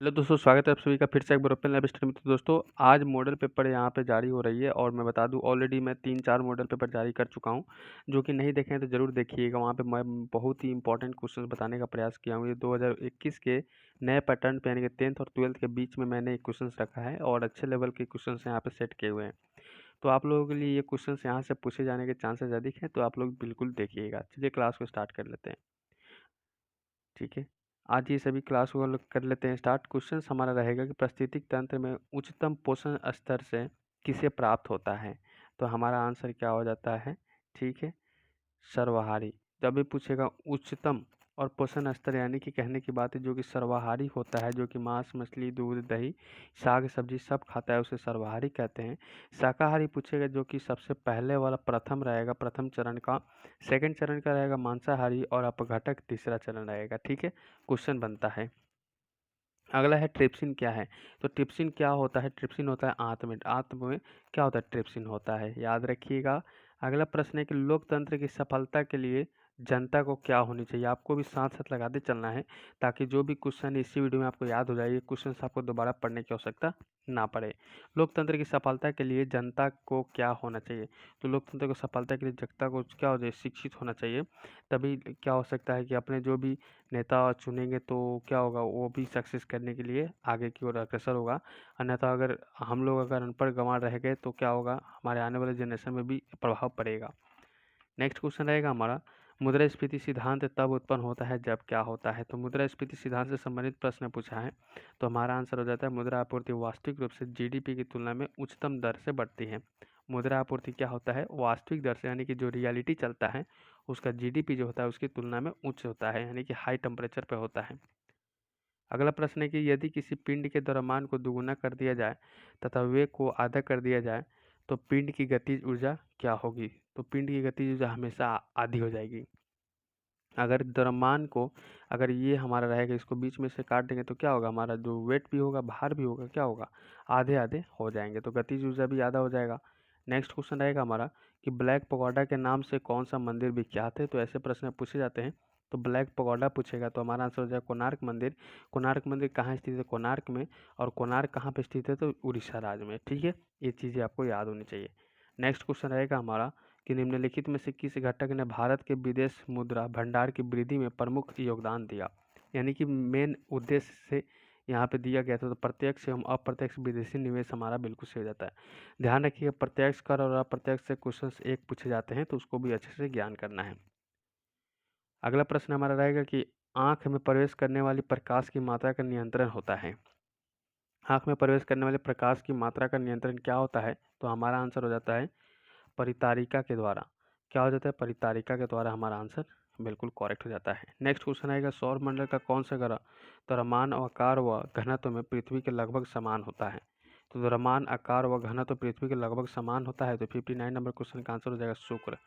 Hello दोस्तों, स्वागत है आप सभी का फिर से एक बार ओपन लैब स्टडी में। तो दोस्तों, आज मॉडल पेपर यहाँ पे जारी हो रही है और मैं बता दूं ऑलरेडी मैं 3-4 मॉडल पेपर जारी कर चुका हूं। जो कि नहीं देखे हैं तो ज़रूर देखिएगा। वहाँ पे मैं बहुत ही इंपॉर्टेंट क्वेश्चन बताने का प्रयास किया हूँ। ये 2021 के नए पैटर्न पे, यानी कि 10th और 12th के बीच में मैंने एक क्वेश्चन रखा है और अच्छे लेवल के क्वेश्चन यहाँ पे सेट किए हुए हैं। तो आप लोगों के लिए ये क्वेश्चन यहाँ से पूछे जाने के चांसेस अधिक हैं, तो आप लोग बिल्कुल देखिएगा। चलिए क्लास को स्टार्ट कर लेते हैं। ठीक है, आज ये सभी क्लास को कर लेते हैं स्टार्ट। क्वेश्चन हमारा रहेगा कि पारिस्थितिक तंत्र में उच्चतम पोषण स्तर से किसे प्राप्त होता है। तो हमारा आंसर क्या हो जाता है? ठीक है, सर्वहारी। जब भी पूछेगा उच्चतम और पोषण स्तर, यानी कि कहने की बात है जो कि सर्वाहारी होता है, जो कि मांस, मछली, दूध, दही, साग सब्जी सब खाता है, उसे सर्वाहारी कहते हैं। शाकाहारी पूछेगा जो कि सबसे पहले वाला प्रथम रहेगा, प्रथम चरण का। सेकंड चरण का रहेगा मांसाहारी और अपघटक तीसरा चरण रहेगा। ठीक है, क्वेश्चन बनता है। अगला है ट्रिप्सिन क्या है। तो ट्रिप्सिन क्या होता है? ट्रिप्सिन होता है आंत में। आंत में क्या होता है? ट्रिप्सिन होता है, याद रखिएगा। अगला प्रश्न है कि लोकतंत्र की सफलता के लिए जनता को क्या होनी चाहिए। आपको भी साथ साथ लगाते चलना है ताकि जो भी क्वेश्चन इसी वीडियो में आपको याद हो जाए, ये क्वेश्चन आपको दोबारा पढ़ने की आवश्यकता ना पड़े। लोकतंत्र की सफलता के लिए जनता को क्या होना चाहिए। तो लोकतंत्र की सफलता के लिए जनता को क्या हो जाए? शिक्षित होना चाहिए। तभी क्या हो सकता है कि अपने जो भी नेता चुनेंगे तो क्या होगा, वो भी सक्सेस करने के लिए आगे की ओर अग्रसर होगा। अन्यथा अगर हम लोग अगर अनपढ़ गंवार रह गए तो क्या होगा, हमारे आने वाले जनरेशन में भी प्रभाव पड़ेगा। नेक्स्ट क्वेश्चन रहेगा हमारा, मुद्रास्फीति सिद्धांत तब उत्पन्न होता है जब क्या होता है। तो मुद्रास्फीति सिद्धांत से संबंधित प्रश्न पूछा है, तो हमारा आंसर हो जाता है मुद्रा आपूर्ति वास्तविक रूप से जीडीपी की तुलना में उच्चतम दर से बढ़ती है। मुद्रा आपूर्ति क्या होता है? वास्तविक दर से, यानी कि जो रियलिटी चलता है उसका जीडीपी जो होता है उसकी तुलना में उच्च होता है, यानी कि हाई टेम्परेचर पे होता है। अगला प्रश्न है कि यदि किसी पिंड के द्रव्यमान को दुगुना कर दिया जाए तथा वेग को आधा कर दिया जाए तो पिंड की गतिज ऊर्जा क्या होगी। तो पिंड की गतिज ऊर्जा हमेशा आधी हो जाएगी। अगर द्रव्यमान को, अगर ये हमारा रहेगा, इसको बीच में से काट देंगे तो क्या होगा, हमारा जो वेट भी होगा, भार भी होगा, क्या होगा, आधे आधे हो जाएंगे, तो गतिज ऊर्जा भी आधा हो जाएगा। नेक्स्ट क्वेश्चन रहेगा हमारा कि ब्लैक पगोडा के नाम से कौन सा मंदिर विख्यात है। तो ऐसे प्रश्न पूछे जाते हैं। तो ब्लैक पगोडा पूछेगा तो हमारा आंसर हो जाएगा कोणार्क मंदिर। कोणार्क मंदिर कहाँ स्थित है? कोणार्क में। और कोणार्क कहाँ पे स्थित है? तो उड़ीसा राज्य में। ठीक है, ये चीज़ें आपको याद होनी चाहिए। नेक्स्ट क्वेश्चन रहेगा हमारा कि निम्नलिखित में से किस घटक ने भारत के विदेश मुद्रा भंडार की वृद्धि में प्रमुख योगदान दिया। यानी कि मेन उद्देश्य से यहाँ पे दिया गया था। तो प्रत्यक्ष एवं अप्रत्यक्ष विदेशी निवेश हमारा बिल्कुल सही हो जाता है। ध्यान रखिए, प्रत्यक्ष कर और अप्रत्यक्ष से क्वेश्चन एक पूछे जाते हैं तो उसको भी अच्छे से ज्ञान करना है। अगला प्रश्न हमारा रहेगा कि आंख में प्रवेश करने वाली प्रकाश की मात्रा का नियंत्रण होता है। आंख में प्रवेश करने वाले प्रकाश की मात्रा का नियंत्रण क्या होता है। तो हमारा आंसर हो जाता है परितारिका के द्वारा। क्या हो जाता है? परितारिका के द्वारा हमारा आंसर बिल्कुल करेक्ट हो जाता है। नेक्स्ट क्वेश्चन आएगा, सौर मंडल का कौन सा ग्रह द्रव्यमान आकार व घनत्व में पृथ्वी के लगभग समान होता है। तो द्रव्यमान आकार व घनत्व पृथ्वी के लगभग समान होता है। तो 59 नंबर क्वेश्चन का आंसर हो जाएगा शुक्र,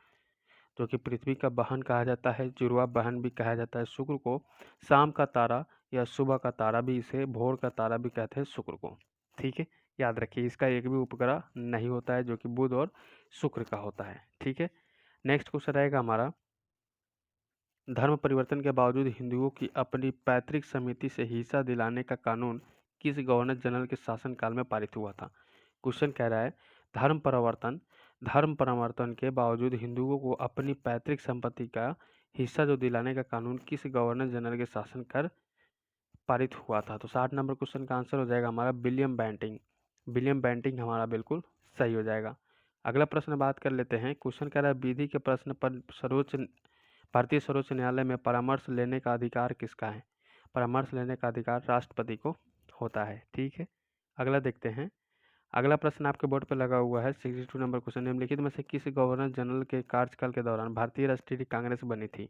जो कि पृथ्वी का बहन कहा जाता है, जुड़वा बहन भी कहा जाता है शुक्र को। शाम का तारा या सुबह का तारा भी, इसे भोर का तारा भी कहते हैं शुक्र को। ठीक है, याद रखिए इसका एक भी उपग्रह नहीं होता है, जो कि बुध और शुक्र का होता है। ठीक है, नेक्स्ट क्वेश्चन रहेगा हमारा, धर्म परिवर्तन के बावजूद हिंदुओं की अपनी पैतृक समिति से हिस्सा दिलाने का कानून किस गवर्नर जनरल के शासनकाल में पारित हुआ था। क्वेश्चन कह रहा है धर्म परिवर्तन के बावजूद हिंदुओं को अपनी पैतृक संपत्ति का हिस्सा जो दिलाने का कानून किस गवर्नर जनरल के शासन कर पारित हुआ था। तो 60 नंबर क्वेश्चन का आंसर हो जाएगा हमारा विलियम बेंटिंग। विलियम बेंटिंग हमारा बिल्कुल सही हो जाएगा। अगला प्रश्न बात कर लेते हैं। क्वेश्चन कह रहा है विधि के प्रश्न पर भारतीय सर्वोच्च न्यायालय में परामर्श लेने का अधिकार किसका है। परामर्श लेने का अधिकार राष्ट्रपति को होता है। ठीक है, अगला देखते हैं। अगला प्रश्न आपके बोर्ड पर लगा हुआ है 62 नंबर क्वेश्चन, निम्नलिखित में से किस गवर्नर जनरल के कार्यकाल के दौरान भारतीय राष्ट्रीय कांग्रेस बनी थी।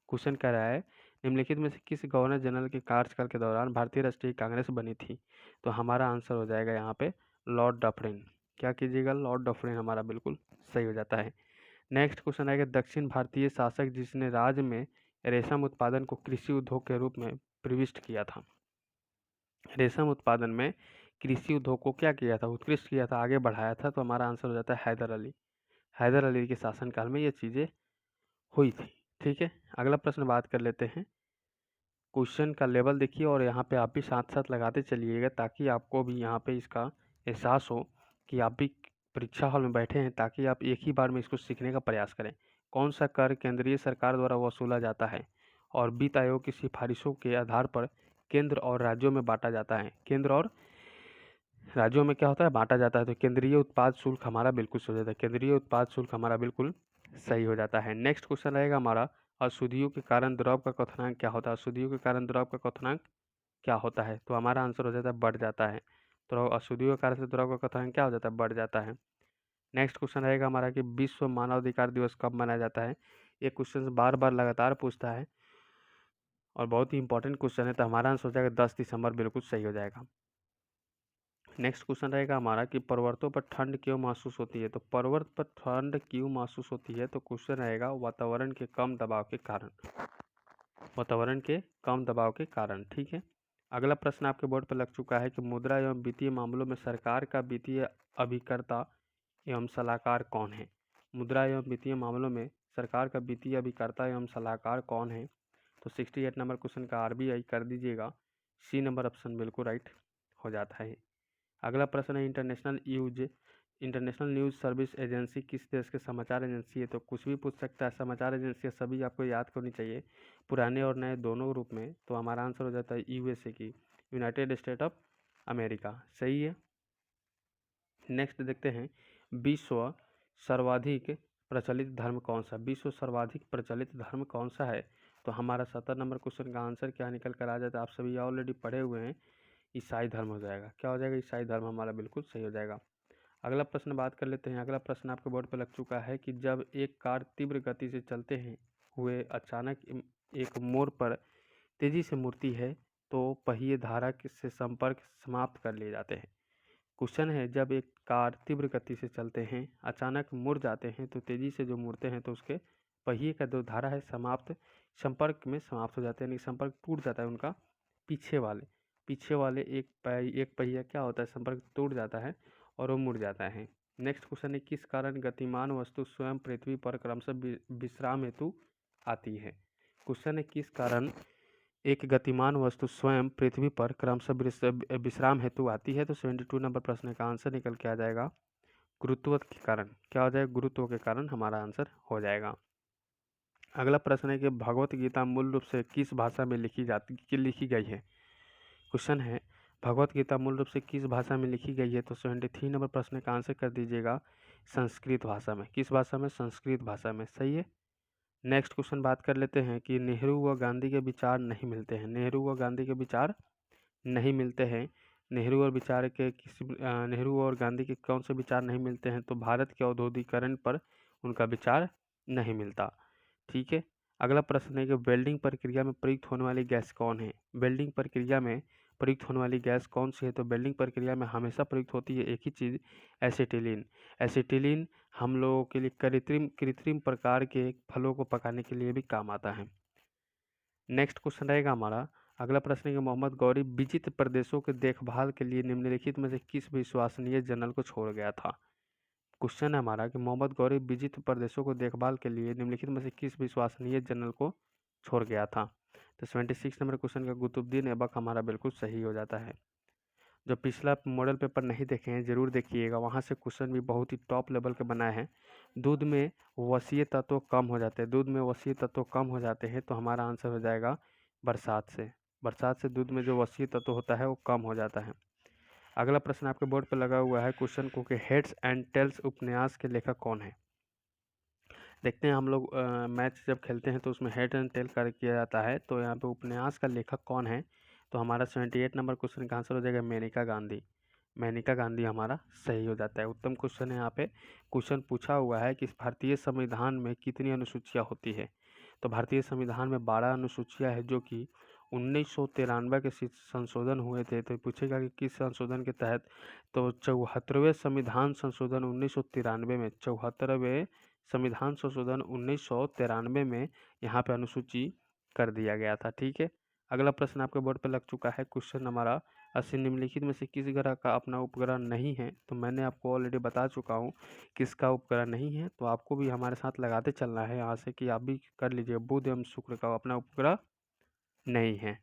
क्वेश्चन कह रहा है निम्नलिखित में से किस गवर्नर जनरल के कार्यकाल के दौरान भारतीय राष्ट्रीय कांग्रेस बनी थी। तो हमारा आंसर हो जाएगा यहाँ पे लॉर्ड डफरिन। क्या कीजिएगा, लॉर्ड डफरिन हमारा बिल्कुल सही हो जाता है। नेक्स्ट क्वेश्चन आएगा, दक्षिण भारतीय शासक जिसने राज्य में रेशम उत्पादन को कृषि उद्योग के रूप में प्रविष्ट किया था। रेशम उत्पादन में कृषि उद्योग को क्या किया था? उत्कृष्ट किया था, आगे बढ़ाया था। तो हमारा आंसर हो जाता है हैदर अली। हैदर अली के शासनकाल में ये चीज़ें हुई थी। ठीक है, अगला प्रश्न बात कर लेते हैं। क्वेश्चन का लेवल देखिए और यहाँ पे आप भी साथ साथ लगाते चलिएगा ताकि आपको भी यहाँ पे इसका एहसास हो कि आप भी परीक्षा हॉल में बैठे हैं, ताकि आप एक ही बार में इसको सीखने का प्रयास करें। कौन सा कर केंद्रीय सरकार द्वारा वसूला जाता है और वित्त आयोग की सिफारिशों के आधार पर केंद्र और राज्यों में बांटा जाता है? केंद्र और राज्यों में क्या होता है, बांटा जाता है। तो केंद्रीय उत्पाद शुल्क हमारा बिल्कुल सही हो जाता है, केंद्रीय उत्पाद शुल्क हमारा बिल्कुल सही हो जाता है। नेक्स्ट क्वेश्चन रहेगा हमारा, अशुद्धियों के कारण द्रव का क्वथनांक क्या होता है? अशुद्धियों के कारण द्रव का क्वथनांक क्या होता है? तो हमारा आंसर हो जाता है बढ़ जाता है। तो अशुद्धियों के कारण से द्रव का क्वथनांक क्या हो जाता है? बढ़ जाता है। नेक्स्ट क्वेश्चन रहेगा हमारा कि विश्व मानवाधिकार दिवस कब मनाया जाता है? ये क्वेश्चन बार बार लगातार पूछता है और बहुत ही इंपॉर्टेंट क्वेश्चन है, तो हमारा आंसर हो जाएगा 10 दिसंबर, बिल्कुल सही हो जाएगा। नेक्स्ट क्वेश्चन रहेगा हमारा कि पर्वतों पर ठंड क्यों महसूस होती है? तो पर्वत पर ठंड क्यों महसूस होती है? तो क्वेश्चन रहेगा वातावरण के कम दबाव के कारण, वातावरण के कम दबाव के कारण। ठीक है, अगला प्रश्न आपके बोर्ड पर लग चुका है कि मुद्रा एवं वित्तीय मामलों में सरकार का वित्तीय अभिकर्ता एवं सलाहकार कौन है? मुद्रा एवं वित्तीय मामलों में सरकार का वित्तीय अभिकर्ता एवं सलाहकार कौन है? तो 68 नंबर क्वेश्चन का आरबीआई कर दीजिएगा, सी नंबर ऑप्शन बिल्कुल राइट हो जाता है। अगला प्रश्न है इंटरनेशनल न्यूज़ सर्विस एजेंसी किस देश के समाचार एजेंसी है? तो कुछ भी पूछ सकता है, समाचार एजेंसी सभी आपको याद करनी चाहिए, पुराने और नए दोनों रूप में। तो हमारा आंसर हो जाता है यूएसए की, यूनाइटेड स्टेट ऑफ अमेरिका, सही है। नेक्स्ट देखते हैं, विश्व सर्वाधिक प्रचलित धर्म कौन सा? विश्व सर्वाधिक प्रचलित धर्म कौन सा है? तो हमारा 70 नंबर क्वेश्चन का आंसर क्या निकल कर आ जाता है? आप सभी ऑलरेडी पढ़े हुए हैं, ईसाई धर्म हो जाएगा। क्या हो जाएगा? ईसाई धर्म हमारा बिल्कुल सही हो जाएगा। अगला प्रश्न बात कर लेते हैं। अगला प्रश्न आपके बोर्ड पर लग चुका है कि जब एक कार तीव्र गति से चलते हैं हुए अचानक एक मोड़ पर तेजी से मुड़ती है तो पहिए धारा से संपर्क समाप्त कर लिए जाते हैं। क्वेश्चन है, जब एक कार तीव्र गति से चलते हैं अचानक मुड़ जाते हैं तो तेजी से जो मुड़ते हैं तो उसके पहिए का जो धारा है संपर्क में समाप्त हो जाते हैं, यानी संपर्क टूट जाता है उनका। पीछे वाले एक पहिया क्या होता है, संपर्क टूट जाता है और वो मुड़ जाता है। नेक्स्ट क्वेश्चन है, किस कारण गतिमान वस्तु स्वयं पृथ्वी पर क्रमशः विश्राम हेतु आती है? क्वेश्चन है, किस कारण एक गतिमान वस्तु स्वयं पृथ्वी पर क्रमशः विश्राम हेतु आती है? तो 72 नंबर प्रश्न का आंसर निकल के आ जाएगा गुरुत्व के कारण। क्या हो जाएगा? गुरुत्व के कारण हमारा आंसर हो जाएगा। अगला प्रश्न है कि भगवत गीता मूल रूप से किस भाषा में लिखी गई है? क्वेश्चन है, भगवत गीता मूल रूप से किस भाषा में लिखी गई है? तो 73 नंबर प्रश्न का आंसर कर दीजिएगा संस्कृत भाषा में। किस भाषा में? संस्कृत भाषा में, सही है। नेक्स्ट क्वेश्चन बात कर लेते हैं कि नेहरू व गांधी के विचार नहीं मिलते हैं। नेहरू व गांधी के विचार नहीं मिलते हैं। नेहरू और गांधी के कौन से विचार नहीं मिलते हैं? तो भारत के औद्योगिकरण पर उनका विचार नहीं मिलता। ठीक है, अगला प्रश्न है कि वेल्डिंग प्रक्रिया में प्रयुक्त होने वाली गैस कौन है? वेल्डिंग प्रक्रिया में प्रयुक्त होने वाली गैस कौन सी है? तो वेल्डिंग प्रक्रिया में हमेशा प्रयुक्त होती है एक ही चीज़, एसिटिलीन। एसिटिलीन हम लोगों के लिए कृत्रिम प्रकार के फलों को पकाने के लिए भी काम आता है। नेक्स्ट क्वेश्चन रहेगा हमारा, अगला प्रश्न है कि मोहम्मद गौरी विचित्र प्रदेशों के देखभाल के लिए निम्नलिखित में से किस विश्वसनीय जर्नल को छोड़ गया था? क्वेश्चन है हमारा कि मोहम्मद गौरी विचित्र प्रदेशों को देखभाल के लिए निम्नलिखित में से किस विश्वसनीय जर्नल को छोड़ गया था? तो 76 नंबर क्वेश्चन का कुतुबुद्दीन ऐबक हमारा बिल्कुल सही हो जाता है। जो पिछला मॉडल पेपर नहीं देखे हैं ज़रूर देखिएगा, वहाँ से क्वेश्चन भी बहुत ही टॉप लेवल के बनाए हैं। दूध में वसीय तत्व कम हो जाते हैं, दूध में वसीय तत्व कम हो जाते हैं तो हमारा आंसर हो जाएगा बरसात से। बरसात से दूध में जो वसीय तत्व होता है वो कम हो जाता है। अगला प्रश्न आपके बोर्ड पर लगा हुआ है क्वेश्चन को कि हेड्स एंड टेल्स उपन्यास के लेखक कौन है? देखते हैं हम लोग मैच जब खेलते हैं तो उसमें हेड एंड टेल कर किया जाता है, तो यहाँ पे उपन्यास का लेखक कौन है? तो हमारा 78 नंबर क्वेश्चन का आंसर हो जाएगा मेनका गांधी। मेनका गांधी हमारा सही हो जाता है। उत्तम क्वेश्चन है। यहाँ पे क्वेश्चन पूछा हुआ है कि भारतीय संविधान में कितनी अनुसूचियाँ होती है? तो भारतीय संविधान में 12 अनुसूचियाँ है जो कि 1993 के संशोधन हुए थे। तो पूछेगा कि किस संशोधन के तहत? तो 74वें संविधान संशोधन 1993 में, 74वें संविधान संशोधन 1993 में यहाँ पे अनुसूची कर दिया गया था। ठीक है, अगला प्रश्न आपके बोर्ड पे लग चुका है। क्वेश्चन हमारा 80 निम्नलिखित में से किस ग्रह का अपना उपग्रह नहीं है? तो मैंने आपको ऑलरेडी बता चुका हूँ किसका उपग्रह नहीं है, तो आपको भी हमारे साथ लगाते चलना है यहाँ से कि आप भी कर लीजिए। बुध एवं शुक्र का अपना उपग्रह नहीं है।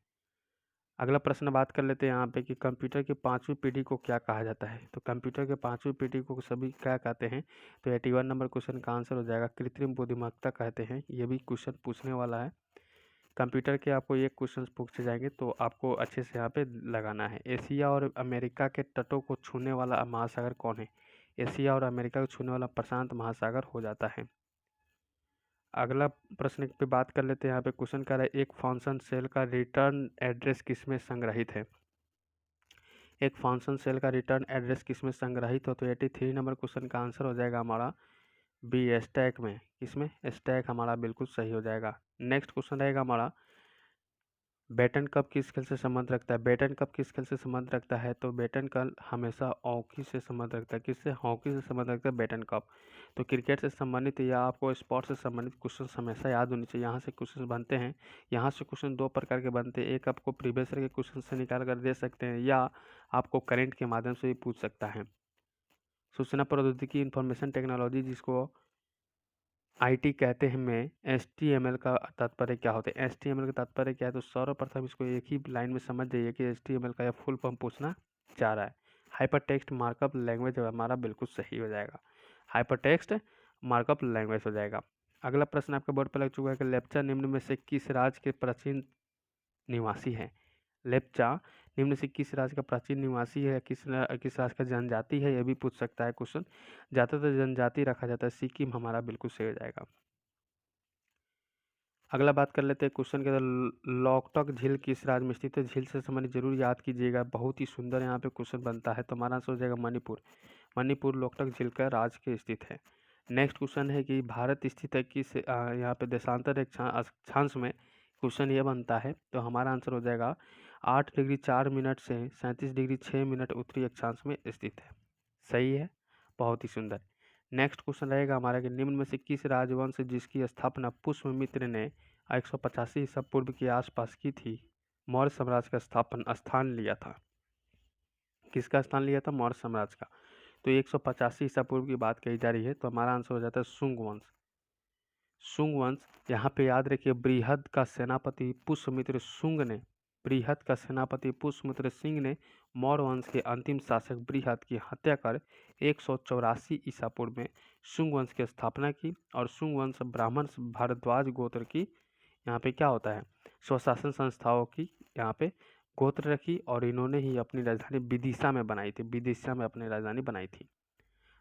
अगला प्रश्न बात कर लेते हैं यहाँ पे कि कंप्यूटर की 5वीं पीढ़ी को क्या कहा जाता है। तो कंप्यूटर के 5वीं पीढ़ी को सभी क्या कहते हैं, तो 81 नंबर क्वेश्चन का आंसर हो जाएगा कृत्रिम बुद्धिमत्ता कहते हैं। ये भी क्वेश्चन पूछने वाला है। कंप्यूटर के आपको ये क्वेश्चन पूछे जाएंगे तो आपको अच्छे से यहाँ पे लगाना है। एशिया और अमेरिका के तटों को छूने वाला महासागर कौन है। एशिया और अमेरिका को छूने वाला प्रशांत महासागर हो जाता है। अगला प्रश्न पे बात कर लेते हैं। यहाँ पे क्वेश्चन कर रहा है एक फंक्शन सेल का रिटर्न एड्रेस किसमें संग्रहित है। एक फंक्शन सेल का रिटर्न एड्रेस किसमें संग्रहित हो, तो 83 नंबर क्वेश्चन का आंसर हो जाएगा हमारा बी, स्टैक में। किसमें, स्टैक हमारा बिल्कुल सही हो जाएगा। नेक्स्ट क्वेश्चन रहेगा हमारा बैटन कप किस खेल से संबंध रखता है। बैटन कप किस खेल से संबंध रखता है, तो बैटन कप हमेशा हॉकी से संबंध रखता है। किससे, हॉकी से संबंध रखता है बैटन कप। तो क्रिकेट से संबंधित या आपको स्पोर्ट्स से संबंधित क्वेश्चन हमेशा याद होनी चाहिए। यहाँ से क्वेश्चन बनते हैं, यहाँ से क्वेश्चन दो प्रकार के बनते हैं। एक आपको प्रीवियस ईयर के क्वेश्चन से निकाल कर दे सकते हैं या आपको करंट के माध्यम से भी पूछ सकता है। सूचना प्रौद्योगिकी इंफॉर्मेशन टेक्नोलॉजी जिसको आईटी कहते हैं में HTML का तात्पर्य क्या होता है। HTML का तात्पर्य क्या है, तो सर्वप्रथम इसको एक ही लाइन में समझ जाइए कि HTML का यह फुल फॉर्म पूछना चाह रहा है। हाइपर टेक्स्ट मार्कअप लैंग्वेज हमारा बिल्कुल सही हो जाएगा। हाइपर टेक्स्ट मार्कअप लैंग्वेज हो जाएगा। अगला प्रश्न आपके बोर्ड पर लग चुका है कि लेप्चा निम्न में से किस राज्य के प्राचीन निवासी है। लेप्चा निम्न से किस राज्य का प्राचीन निवासी है, किस राज्य का जनजाति है, यह भी पूछ सकता है क्वेश्चन। ज़्यादातर जनजाति रखा जाता है। सिक्किम हमारा बिल्कुल सही हो जाएगा। अगला बात कर लेते हैं क्वेश्चन के अंदर लॉकटक झील किस राज्य में स्थित है। झील से संबंधित जरूर याद कीजिएगा, बहुत ही सुंदर यहाँ पे क्वेश्चन बनता है। तो हमारा आंसर हो जाएगा मणिपुर। मणिपुर लॉकटक झील का राज्य के स्थित है। नेक्स्ट क्वेश्चन है कि भारत स्थित है किस यहाँ पे देशांतर अक्षांश में। क्वेश्चन ये बनता है तो हमारा आंसर हो जाएगा 8 डिग्री 4 मिनट से 37 डिग्री 6 मिनट उत्तरी अक्षांश में स्थित है। सही है, बहुत ही सुंदर। नेक्स्ट क्वेश्चन रहेगा हमारा कि निम्न में से किस राजवंश जिसकी स्थापना पुष्यमित्र ने 185 ईसा पूर्व के आसपास की थी, मौर्य साम्राज्य का स्थान लिया था। किसका स्थान लिया था, मौर्य साम्राज्य का। तो 185 ईसा पूर्व की बात कही जा रही है, तो हमारा आंसर हो जाता है शुंग वंश। शुंग वंश, यहाँ पे याद रखिए बृहद का सेनापति पुष्यमित्र शुंग ने बृहद का सेनापति पुष्यमित्र सिंह ने मौर्य वंश के अंतिम शासक बृहद की हत्या कर 184 ईसा पूर्व में शुंग वंश की स्थापना की। और शुंग वंश ब्राह्मण भारद्वाज गोत्र की यहाँ पे क्या होता है, स्वशासन संस्थाओं की यहाँ पे गोत्र रखी और इन्होंने ही अपनी राजधानी विदिशा में बनाई थी। विदिशा में अपनी राजधानी बनाई थी।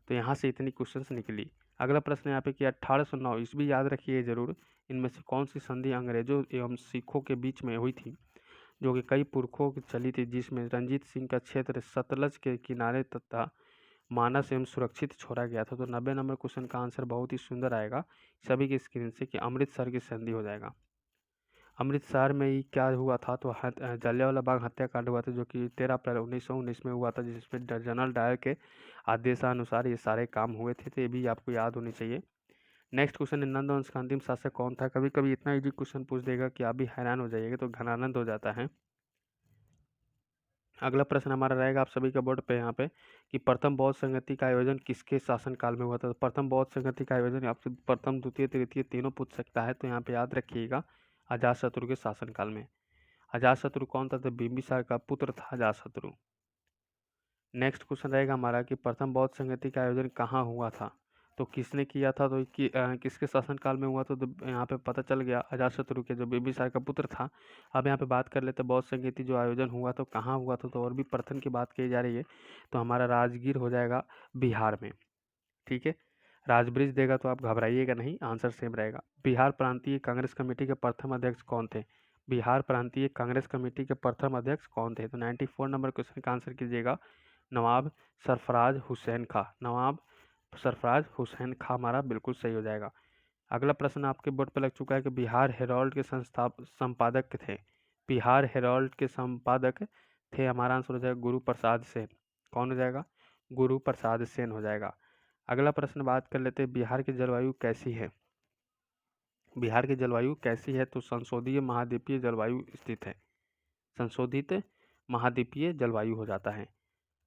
तो यहाँ से इतनी क्वेश्चंस निकली। अगला प्रश्न यहाँ पे कि 1809 ईस्वी याद रखिए जरूर, इनमें से कौन सी संधि अंग्रेजों एवं सिखों के बीच में हुई थी, जो कि कई पुरखों की चली थी, जिसमें रंजीत सिंह का क्षेत्र सतलज के किनारे तथा मानस एवं सुरक्षित छोड़ा गया था। तो 90 नंबर क्वेश्चन का आंसर बहुत ही सुंदर आएगा सभी की स्क्रीन से कि अमृतसर की संधि हो जाएगा। अमृतसर में ही क्या हुआ था, तो जलियांवाला बाग हत्याकांड हुआ था, जो कि 13 अप्रैल 1919 में हुआ था, जिसमें जनरल डायर के आदेशानुसार ये सारे काम हुए थे। तो ये भी आपको याद होनी चाहिए। नेक्स्ट क्वेश्चन है नंदवंश का अंतिम शासक कौन था। कभी कभी इतना इजी क्वेश्चन पूछ देगा कि आप भी हैरान हो जाइएगा, तो घनानंद हो जाता है। अगला प्रश्न हमारा रहेगा आप सभी के बोर्ड पे यहाँ पे कि प्रथम बौद्ध संगति का आयोजन किसके शासनकाल में हुआ था। तो प्रथम बौद्ध संगति का आयोजन आपसे प्रथम द्वितीय तृतीय तीनों पूछ सकता है। तो यहाँ पे याद रखिएगा अजातशत्रु के शासनकाल में। अजातशत्रु कौन था, तो बिंबिसार का पुत्र था अजातशत्रु। नेक्स्ट क्वेश्चन रहेगा हमारा कि प्रथम बौद्ध संगति का आयोजन कहाँ हुआ था, तो किसने किया था, तो किसके शासनकाल में हुआ था। तो यहाँ पे पता चल गया अजातशत्रु के, जो बिंबिसार का पुत्र था। अब यहाँ पे बात कर लेते बौद्ध संगति जो आयोजन हुआ तो कहाँ हुआ था, तो और भी प्रथम की बात की जा रही है, तो हमारा राजगीर हो जाएगा बिहार में। ठीक है, राजब्रिज देगा तो आप घबराइएगा नहीं, आंसर सेम रहेगा। बिहार प्रांतीय कांग्रेस कमेटी के प्रथम अध्यक्ष कौन थे। बिहार प्रांतीय कांग्रेस कमेटी के प्रथम अध्यक्ष कौन थे, तो 94 नंबर क्वेश्चन का आंसर कीजिएगा नवाब सरफराज हुसैन खां। नवाब सरफराज हुसैन खां हमारा बिल्कुल सही हो जाएगा। अगला प्रश्न आपके बोर्ड पर लग चुका है कि बिहार हेराल्ड के संपादक थे। बिहार हेराल्ड के संपादक थे, हमारा आंसर हो जाएगा गुरु प्रसाद सेन। कौन हो जाएगा, गुरु प्रसाद सेन हो जाएगा। अगला प्रश्न बात कर लेते हैं बिहार की जलवायु कैसी है। बिहार की जलवायु कैसी है, तो संशोधित महाद्वीपीय जलवायु स्थित है। संशोधित महाद्वीपीय जलवायु हो जाता है।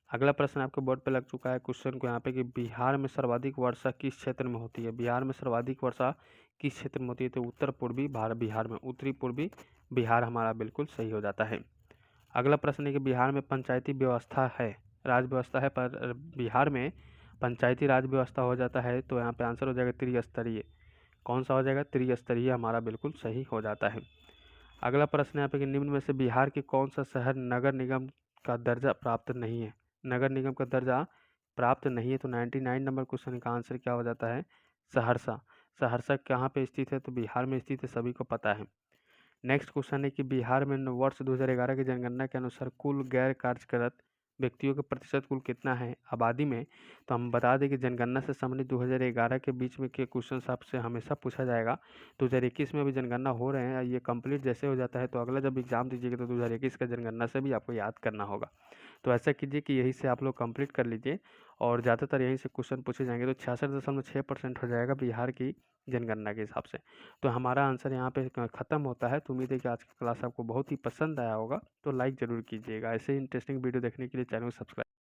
अगला प्रश्न आपके बोर्ड पे लग चुका है क्वेश्चन को यहाँ पे कि बिहार में सर्वाधिक वर्षा किस क्षेत्र में होती है। बिहार में सर्वाधिक वर्षा किस क्षेत्र में होती है, तो उत्तर पूर्वी बिहार में, उत्तरी पूर्वी बिहार हमारा बिल्कुल सही हो जाता है। अगला प्रश्न है कि बिहार में पंचायती व्यवस्था है, राज व्यवस्था है, पर बिहार में पंचायती राज व्यवस्था हो जाता है तो यहाँ पे आंसर हो जाएगा त्रिस्तरीय। कौन सा हो जाएगा? त्रिस्तरीय हमारा बिल्कुल सही हो जाता है। अगला प्रश्न यहाँ पे कि निम्न में से बिहार के कौन सा शहर नगर निगम का दर्जा प्राप्त नहीं है? नगर निगम का दर्जा प्राप्त नहीं है तो 99 नंबर क्वेश्चन का आंसर क्या हो जाता है? सहरसा। सहरसा कहाँ पे स्थित है? तो बिहार में स्थित है, सभी को पता है। नेक्स्ट क्वेश्चन है कि बिहार में वर्ष 2011 की जनगणना के अनुसार कुल गैर कार्यरत व्यक्तियों का प्रतिशत कुल कितना है आबादी में? तो हम बता दें कि जनगणना से संबंधित 2011 के बीच में के क्वेश्चन आपसे हमेशा पूछा जाएगा। 2021 में अभी जनगणना हो रहे हैं, ये कंप्लीट जैसे हो जाता है तो अगला जब एग्जाम दीजिएगा तो 2021 का जनगणना से भी आपको याद करना होगा। तो ऐसा कीजिए कि यहीं से आप लोग कंप्लीट कर लीजिए और ज़्यादातर यहीं से क्वेश्चन पूछे जाएंगे। तो 66.6% हो जाएगा बिहार की जनगणना के हिसाब से। तो हमारा आंसर यहाँ पे ख़त्म होता है। तो उम्मीद है कि आज का क्लास आपको बहुत ही पसंद आया होगा। तो लाइक ज़रूर कीजिएगा। ऐसे ही इंटरेस्टिंग वीडियो देखने के लिए चैनल को सब्सक्राइब